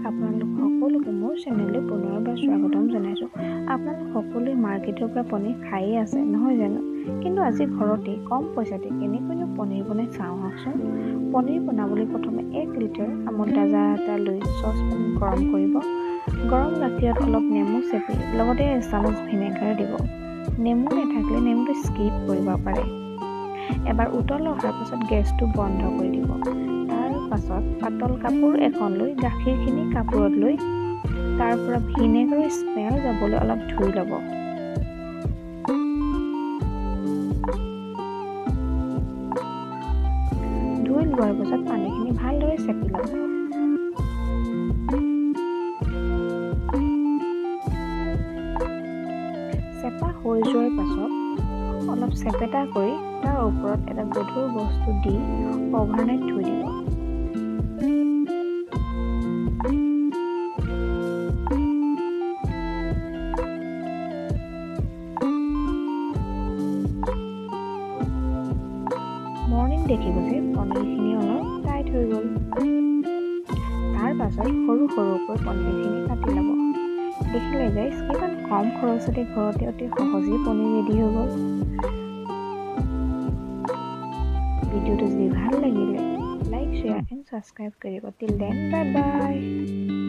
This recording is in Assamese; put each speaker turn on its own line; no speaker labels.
আপোনালোক সকলোকে মোৰ চেনেললৈ পুনৰবাৰ স্বাগতম জনাইছোঁ। আপোনালোক সকলোৱে মাৰ্কেটৰ পৰা পনীৰ খায়ে আছে নহয় জানো? কিন্তু আজি ঘৰতে কম পইচাতে কেনেকৈনো পনীৰ বনাই চাওঁ আহকচোন। পনীৰ বনাবলৈ প্ৰথমে 1 লিটাৰ আমুল তাজা এটা লৈ চচপেন গৰম কৰিব। গৰম গাখীৰত অলপ নেমু চেপি লগতে এচামুচ ভিনেগাৰ দিব। নেমু নাথাকিলে নেমুটো স্কিপ কৰিব পাৰে। এবাৰ উতল অহাৰ পাছত গেছটো বন্ধ কৰি দিব। তাৰ পাছত পাতল কাপোৰ এখন লৈ গাখীৰখিনি কাপোৰত লৈ তাৰ পৰা ভিনেগাৰৰ স্মেল যাবলৈ অলপ ধুই ল'ব। ধুই লোৱাৰ পাছত পানীখিনি ভালদৰে চেপি ল'ব। চেপা হৈ যোৱাৰ পাছত অলপ চেপেটা কৰি তাৰ ওপৰত এটা গধুৰ বস্তু দি অভাৰনাইট থৈ দিব। মৰ্ণিং দেখিব যে পনীৰখিনি অলপ টাইট হৈ গ'ল। তাৰ পাছত সৰু সৰুকৈ পনীৰখিনি কাটি ল'ব। দেখিলে গাইজ কিমান কম খৰচতে ঘৰতে অতি সহজেই পনীৰ ৰেডি হৈ গ'ল। ভিডিঅ'টো যদি ভাল লাগিলে লাইক, শ্বেয়াৰ এণ্ড ছাবস্ক্ৰাইব কৰিব। Till then bye bye.